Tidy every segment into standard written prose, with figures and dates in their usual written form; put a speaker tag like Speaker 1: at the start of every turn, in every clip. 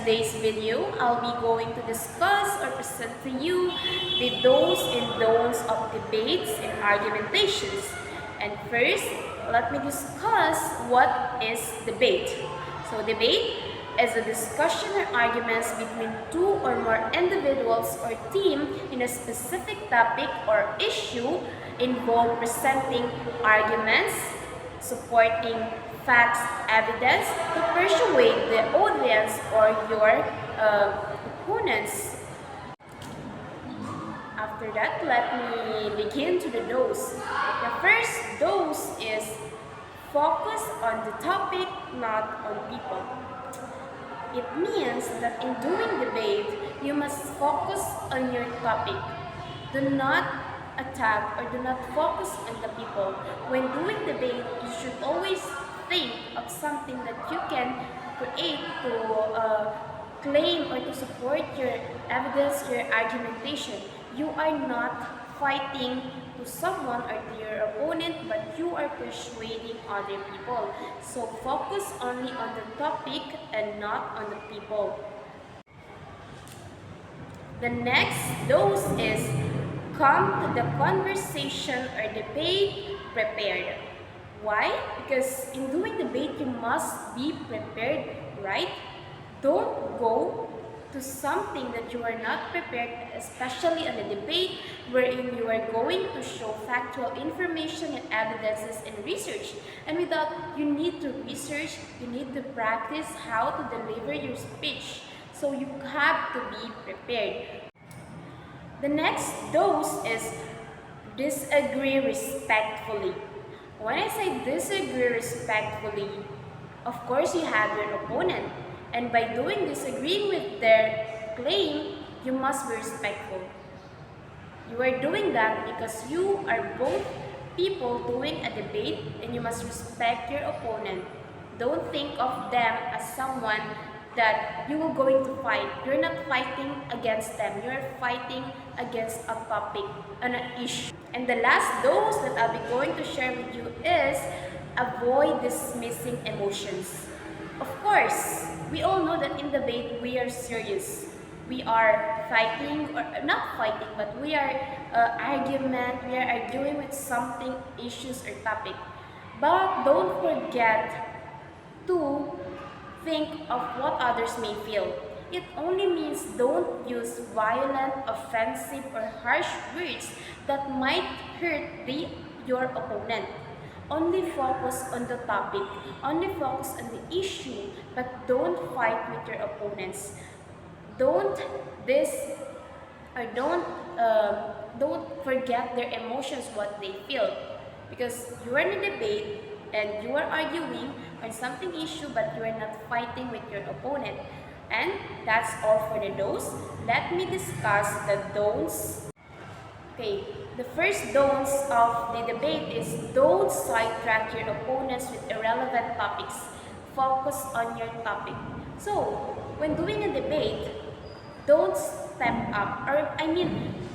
Speaker 1: today's video, I'll be going to discuss or present to you the do's and don'ts of debates and argumentations. And first, let me discuss what is debate. So debate is a discussion or arguments between two or more individuals or team in a specific topic or issue involve presenting arguments, supporting facts, evidence to persuade the audience or your opponents. After that, let me begin to the dose. The first dose is focus on the topic, not on people. It means that in doing debate, you must focus on your topic. Do not attack or do not focus on the people. When doing debate, you should always think of something that you can create to claim or to support your evidence, your argumentation. You are not fighting to someone or to your opponent, but you are persuading other people. So focus only on the topic and not on the people. The next dose is come to the conversation or debate prepared. Why? Because in doing debate, you must be prepared, right? Don't go to something that you are not prepared, especially on a debate wherein you are going to show factual information and evidences and research. And without, you need to research, you need to practice how to deliver your speech. So you have to be prepared. The next dose is disagree respectfully. When I say disagree respectfully, of course you have your opponent. And by disagreeing with their claim, you must be respectful. You are doing that because you are both people doing a debate and you must respect your opponent. Don't think of them as someone that you are going to fight. You're not fighting against them. You're fighting against a topic, an issue. And the last dose that I'll be going to share with you is avoid dismissing emotions. Of course, we all know that in debate we are serious. We are fighting, or not fighting, but we are we are arguing with something, issues or topic. But don't forget to think of what others may feel. It only means don't use violent, offensive, or harsh words that might hurt your opponent. Only focus on the topic, only focus on the issue, but don't fight with your opponents. Don't this or don't forget their emotions, what they feel, because you are in a debate and you are arguing on something issue, but you are not fighting with your opponent. And that's all for the don'ts. Let me discuss the don'ts. Okay, the first don'ts of the debate is don't sidetrack your opponents with irrelevant topics. Focus on your topic. So, when doing a debate, don't step up,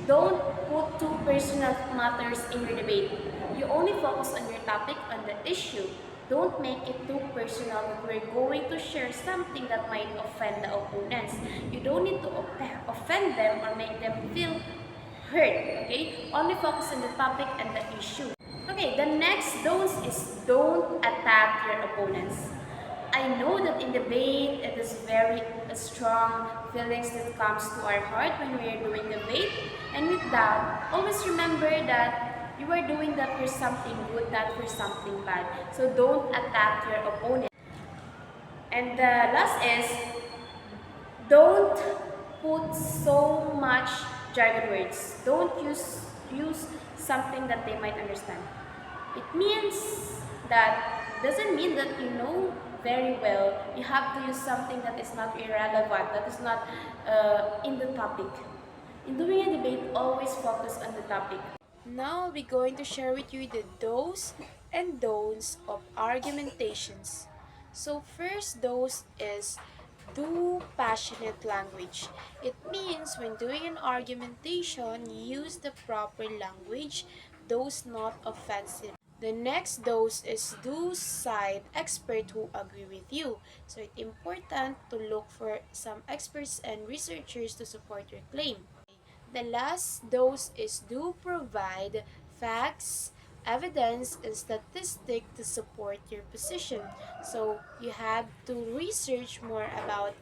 Speaker 1: don't put too personal matters in your debate. You only focus on your topic, on the issue. Don't make it too personal that we're going to share something that might offend the opponents. You don't need to offend them or make them feel hurt, okay? Only focus on the topic and the issue. Okay, the next dose is don't attack your opponents. I know that in debate, it is very strong feelings that comes to our heart when we are doing debate. And with that, always remember that you are doing that for something good, not for something bad. So don't attack your opponent. And the last is, don't put so much jargon words. Don't use something that they might understand. It means that doesn't mean that you know very well. You have to use something that is not irrelevant, that is not in the topic. In doing a debate, always focus on the topic. Now I'll be going to share with you the do's and don'ts of argumentations. So first dose is do passionate language. It means when doing an argumentation, use the proper language, those not offensive. The next dose is do cite experts who agree with you. So it's important to look for some experts and researchers to support your claim. The last dose is do provide facts, evidence, and statistic to support your position. So you have to research more about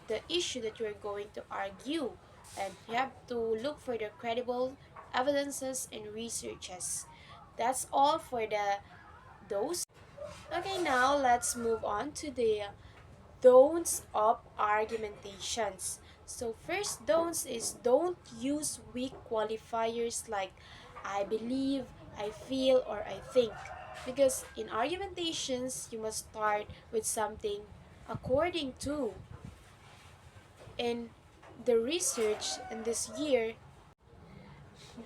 Speaker 1: the issue that you are going to argue, and you have to look for the credible evidences and researches. That's all for the dose. Okay, now let's move on to the don'ts of argumentations. So first don'ts is don't use weak qualifiers like I believe, I feel, or I think. Because in argumentations, you must start with something according to. In the research in this year,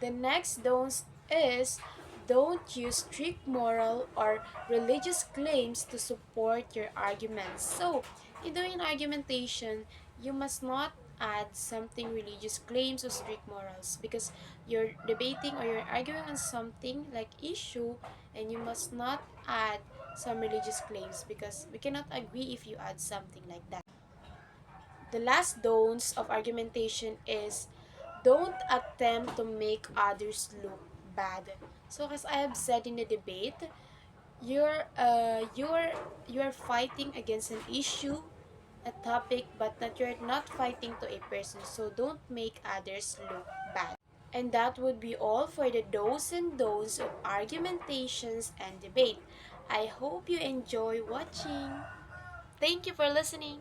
Speaker 1: the next don't is don't use strict moral or religious claims to support your arguments. So, in doing argumentation, you must not add something religious claims or strict morals because you're debating or you're arguing on something like issue, and you must not add some religious claims because we cannot agree if you add something like that. The last don'ts of argumentation is don't attempt to make others look bad. So as I have said in the debate, you're fighting against an issue, a topic, but that you're not fighting to a person. So don't make others look bad. And that would be all for the do's and don'ts of argumentations and debate. I hope you enjoy watching. Thank you for listening.